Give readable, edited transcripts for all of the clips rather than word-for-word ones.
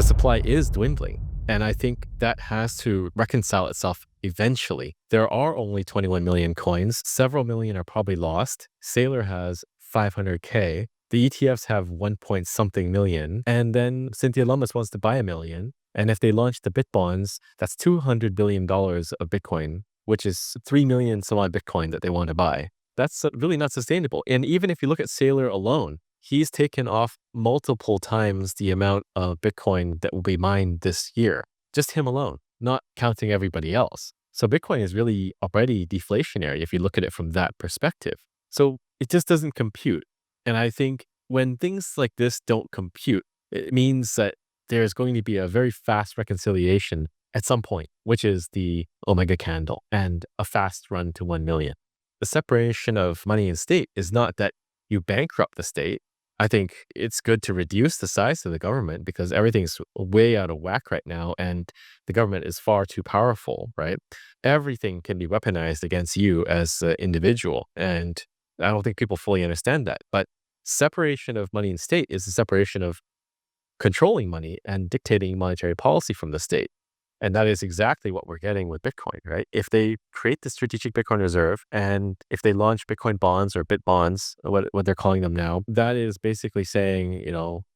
the supply is dwindling. And I think that has to reconcile itself eventually. There are only 21 million coins. Several million are probably lost. Sailor has 500K. The ETFs have 1 point something million. And then Cynthia Lummis wants to buy 1 million. And if they launch the Bitbonds, that's $200 billion of Bitcoin, which is 3 million some odd Bitcoin that they want to buy. That's really not sustainable. And even if you look at Sailor alone, he's taken off multiple times the amount of Bitcoin that will be mined this year. Just him alone, not counting everybody else. So Bitcoin is really already deflationary if you look at it from that perspective. So it just doesn't compute. And I think when things like this don't compute, it means that there's going to be a very fast reconciliation at some point, which is the Omega candle and a fast run to 1 million. The separation of money and state is not that you bankrupt the state. I think it's good to reduce the size of the government because everything's way out of whack right now and the government is far too powerful, right? Everything can be weaponized against you as an individual. And I don't think people fully understand that. But separation of money and state is the separation of controlling money and dictating monetary policy from the state. And that is exactly what we're getting with Bitcoin, right? If they create the strategic Bitcoin reserve and if they launch Bitcoin bonds or Bitbonds, what they're calling them now, that is basically saying,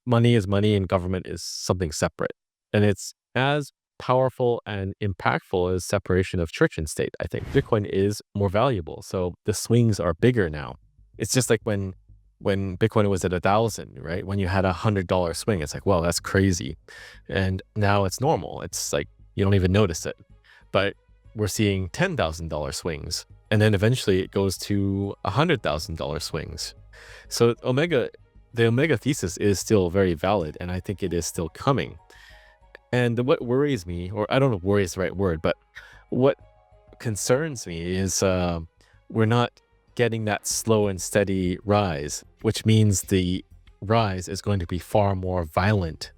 money is money and government is something separate. And it's as powerful and impactful as separation of church and state. I think Bitcoin is more valuable. So the swings are bigger now. It's just like when Bitcoin was at 1,000, right? When you had $100 swing, it's like, well, that's crazy. And now it's normal. It's like, you don't even notice it. But we're seeing $10,000 swings. And then eventually it goes to $100,000 swings. So the Omega thesis is still very valid. And I think it is still coming. And what worries me, or I don't know if worry is the right word, but what concerns me is we're not getting that slow and steady rise, which means the rise is going to be far more violent.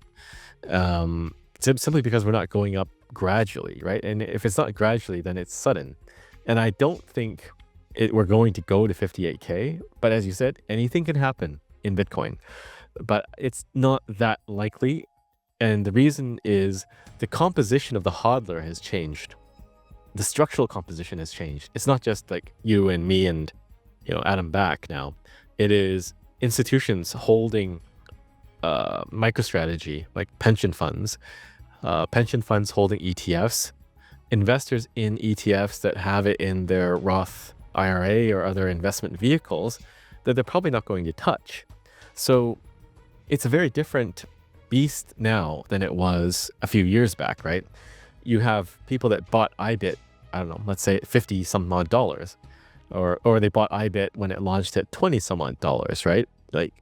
Simply because we're not going up gradually, right? And if it's not gradually, then it's sudden. And I don't think we're going to go to 58K. But as you said, anything can happen in Bitcoin. But it's not that likely. And the reason is the composition of the hodler has changed. The structural composition has changed. It's not just like you and me and Adam Back now. It is institutions holding MicroStrategy, like pension funds holding ETFs, investors in ETFs that have it in their Roth IRA or other investment vehicles that they're probably not going to touch. So it's a very different beast now than it was a few years back, right? You have people that bought IBIT, I don't know, let's say $50 some odd, or they bought IBIT when it launched at $20 some odd, right? Like,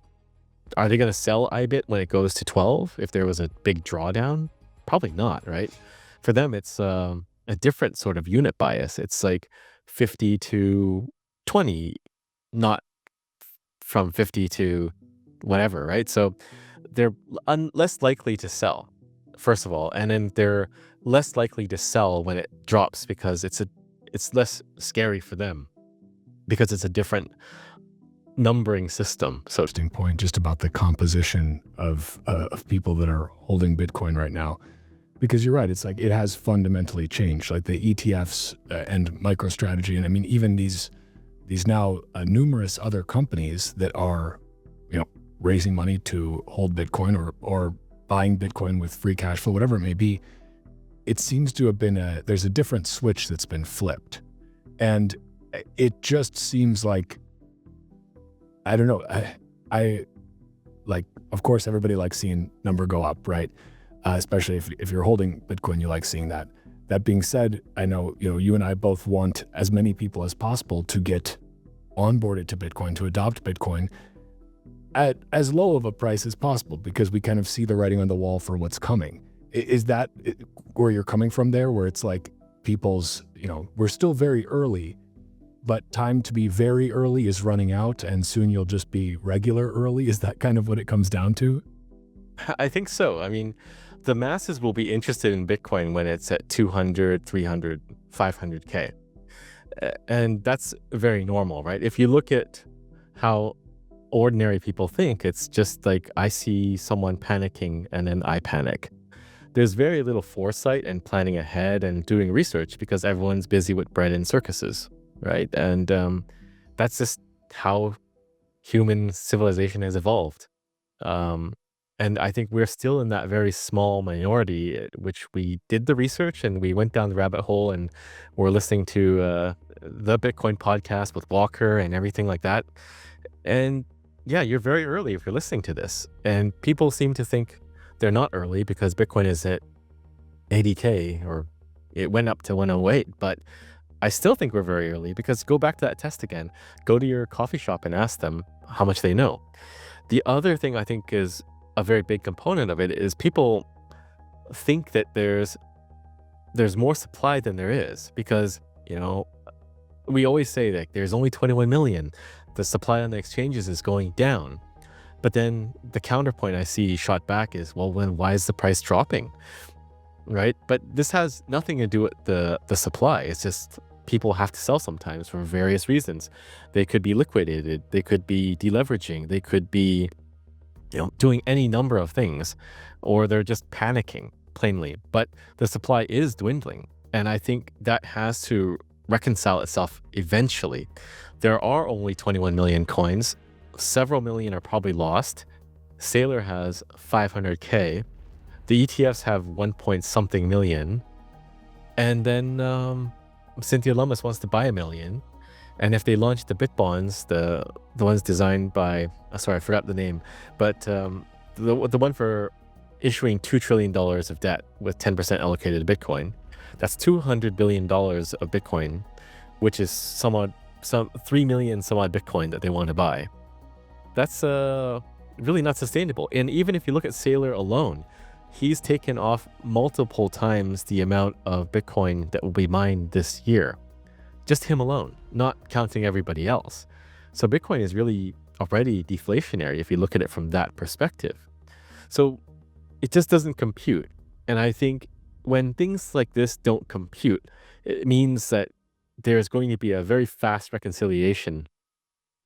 are they going to sell IBIT when it goes to 12 if there was a big drawdown? Probably not, right? For them, it's a different sort of unit bias. It's like 50 to 20, not from 50 to whatever, right? So they're less likely to sell, first of all, and then they're less likely to sell when it drops because it's less scary for them because it's a different numbering system. So interesting point just about the composition of people that are holding Bitcoin right now, because you're right, it's like it has fundamentally changed, like the ETFs and MicroStrategy, and I mean even these now numerous other companies that are raising money to hold Bitcoin or buying Bitcoin with free cash flow, whatever it may be. It seems to have been there's a different switch that's been flipped, and it just seems like, I don't know. I like, of course, everybody likes seeing number go up, right? Especially if you're holding Bitcoin, you like seeing that. That being said, I know, you and I both want as many people as possible to get onboarded to Bitcoin, to adopt Bitcoin at as low of a price as possible, because we kind of see the writing on the wall for what's coming. Is that where you're coming from there, where it's like people's, we're still very early, but time to be very early is running out and soon you'll just be regular early? Is that kind of what it comes down to? I think so. I mean, the masses will be interested in Bitcoin when it's at 200, 300, 500K. And that's very normal, right? If you look at how ordinary people think, it's just like I see someone panicking and then I panic. there's very little foresight and planning ahead and doing research because everyone's busy with bread and circuses, right? And that's just how human civilization has evolved. Um, and I think we're still in that very small minority, which we did the research and we went down the rabbit hole and we're listening to the Bitcoin podcast with Walker and everything like that. And yeah, you're very early if you're listening to this. And people seem to think they're not early because Bitcoin is at 80K or it went up to 108. But I still think we're very early because go back to that test again. Go to your coffee shop and ask them how much they know. The other thing I think is a very big component of it is people think that there's more supply than there is because, we always say that there's only 21 million. The supply on the exchanges is going down. But then the counterpoint I see shot back is, well, why is the price dropping? Right? But this has nothing to do with the supply. It's just people have to sell sometimes for various reasons. They could be liquidated. They could be deleveraging. They could be, doing any number of things, or they're just panicking plainly. But the supply is dwindling. And I think that has to reconcile itself eventually. There are only 21 million coins. Several million are probably lost. Sailor has 500K. The ETFs have 1 point something million. And then Cynthia Lummis wants to buy 1 million. And if they launch the Bit bonds, the ones designed by, sorry, I forgot the name, but the one for issuing $2 trillion of debt with 10% allocated to Bitcoin, that's $200 billion of Bitcoin, which is some 3 million some odd Bitcoin that they want to buy. That's really not sustainable. And even if you look at Sailor alone, he's taken off multiple times the amount of Bitcoin that will be mined this year. Just him alone, not counting everybody else. So Bitcoin is really already deflationary if you look at it from that perspective. So it just doesn't compute. And I think when things like this don't compute, it means that there's going to be a very fast reconciliation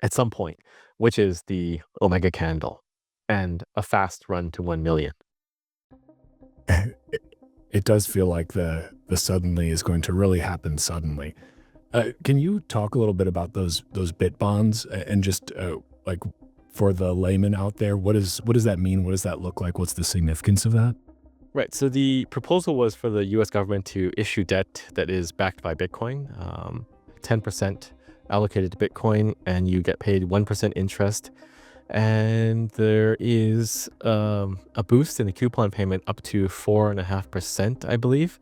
at some point, which is the Omega candle and a fast run to 1 million. It does feel like the suddenly is going to really happen suddenly. Can you talk a little bit about those Bit bonds and just like for the layman out there, what does that mean? What does that look like? What's the significance of that? Right. So the proposal was for the US government to issue debt that is backed by Bitcoin, 10% allocated to Bitcoin, and you get paid 1% interest. And there is a boost in the coupon payment up to 4.5%, I believe.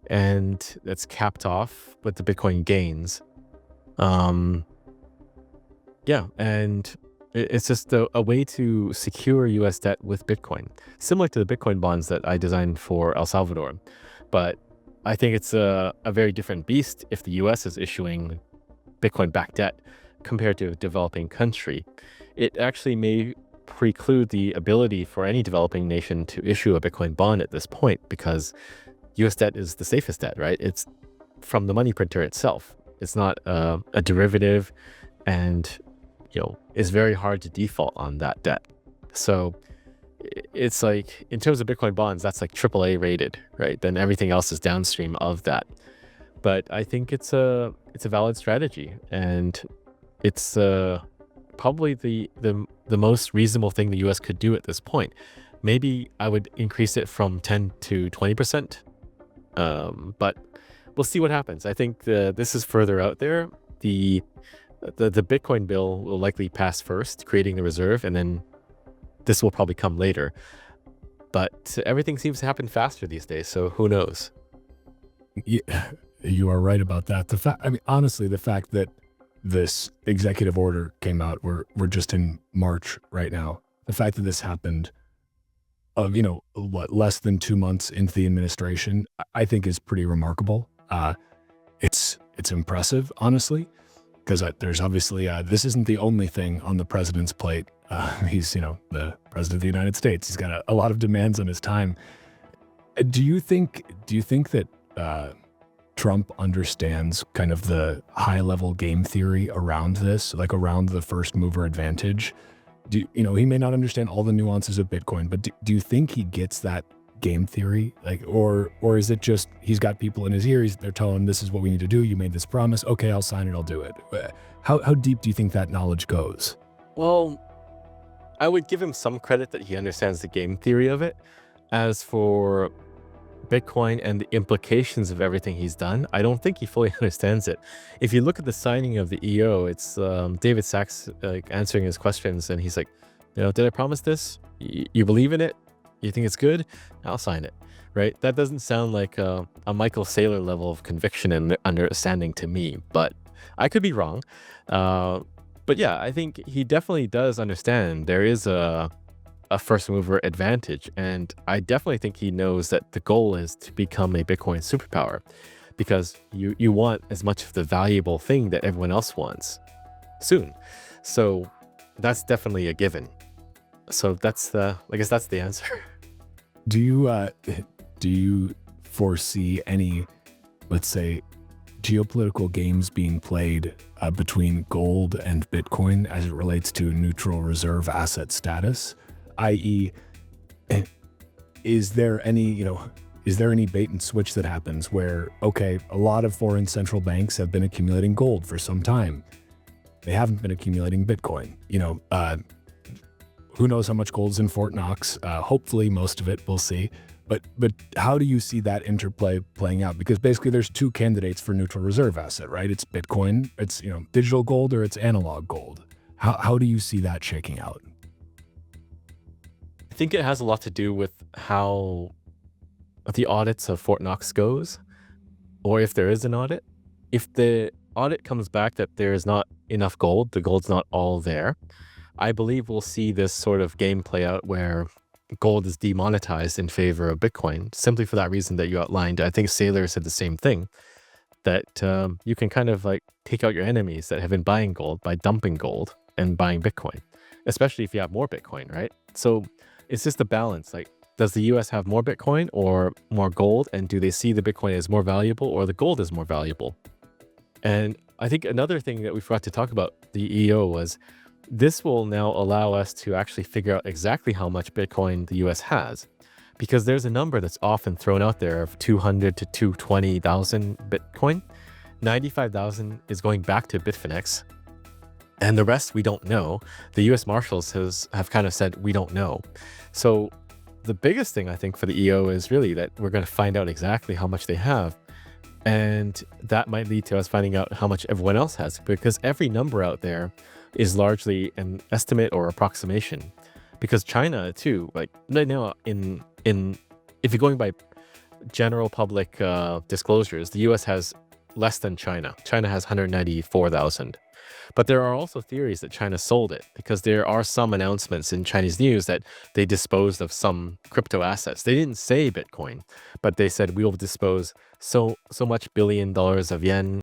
And that's capped off with the Bitcoin gains. Yeah, and it's just a way to secure US debt with Bitcoin, similar to the Bitcoin bonds that I designed for El Salvador. But I think it's a very different beast if the US is issuing Bitcoin-backed debt compared to a developing country. It actually may preclude the ability for any developing nation to issue a Bitcoin bond at this point because US debt is the safest debt, right? It's from the money printer itself. It's not a derivative, and it's very hard to default on that debt. So it's like, in terms of Bitcoin bonds, that's like AAA rated, right? Then everything else is downstream of that. But I think it's a valid strategy, and it's probably the most reasonable thing the US could do at this point. Maybe I would increase it from 10 to 20%, but we'll see what happens. I think this is further out there. The Bitcoin bill will likely pass first, creating the reserve, and then this will probably come later. But everything seems to happen faster these days, so who knows? Yeah, you are right about that. Honestly, the fact that this executive order came out, we're just in March right now. The fact that this happened of, less than 2 months into the administration, I think is pretty remarkable. It's impressive, honestly, because there's obviously, this isn't the only thing on the president's plate. He's, the president of the United States. He's got a lot of demands on his time. Do you think that Trump understands kind of the high level game theory around this, like around the first mover advantage? He may not understand all the nuances of Bitcoin, but do you think he gets that game theory? Like, or is it just he's got people in his ears, they're telling him this is what we need to do, you made this promise, okay, I'll sign it, I'll do it. How deep do you think that knowledge goes? Well, I would give him some credit that he understands the game theory of it. As for Bitcoin and the implications of everything he's done, I don't think he fully understands it. If you look at the signing of the EO, it's David Sachs answering his questions, and he's like, did I promise this? You believe in it? You think it's good? I'll sign it, right? That doesn't sound like a Michael Saylor level of conviction and understanding to me, but I could be wrong. But yeah, I think he definitely does understand there is a first mover advantage. And I definitely think he knows that the goal is to become a Bitcoin superpower, because you want as much of the valuable thing that everyone else wants soon. So that's definitely a given. So I guess that's the answer. Do you foresee any, let's say, geopolitical games being played between gold and Bitcoin as it relates to neutral reserve asset status? I.e., is there any bait and switch that happens where, okay, a lot of foreign central banks have been accumulating gold for some time. They haven't been accumulating Bitcoin. Who knows how much gold is in Fort Knox? Hopefully most of it, we'll see. But how do you see that interplay playing out? Because basically there's two candidates for neutral reserve asset, right? It's Bitcoin, it's digital gold, or it's analog gold. How do you see that shaking out? I think it has a lot to do with how the audits of Fort Knox goes, or if there is an audit. If the audit comes back that there is not enough gold, the gold's not all there, I believe we'll see this sort of game play out where gold is demonetized in favor of Bitcoin, simply for that reason that you outlined. I think Saylor said the same thing, that you can kind of like take out your enemies that have been buying gold by dumping gold and buying Bitcoin, especially if you have more Bitcoin, right? So it's just a balance. Like, does the US have more Bitcoin or more gold? And do they see the Bitcoin as more valuable or the gold as more valuable? And I think another thing that we forgot to talk about the EO was this will now allow us to actually figure out exactly how much Bitcoin the US has, because there's a number that's often thrown out there of 200 to 220,000 Bitcoin. 95,000 is going back to Bitfinex, and the rest we don't know. The US Marshals have kind of said we don't know. So the biggest thing I think for the EO is really that we're going to find out exactly how much they have. And that might lead to us finding out how much everyone else has, because every number out there is largely an estimate or approximation. Because China too, like right now if you're going by general public disclosures, the US has less than China. China has 194,000. But there are also theories that China sold it, because there are some announcements in Chinese news that they disposed of some crypto assets. They didn't say Bitcoin, but they said we will dispose so much $1 billion of yen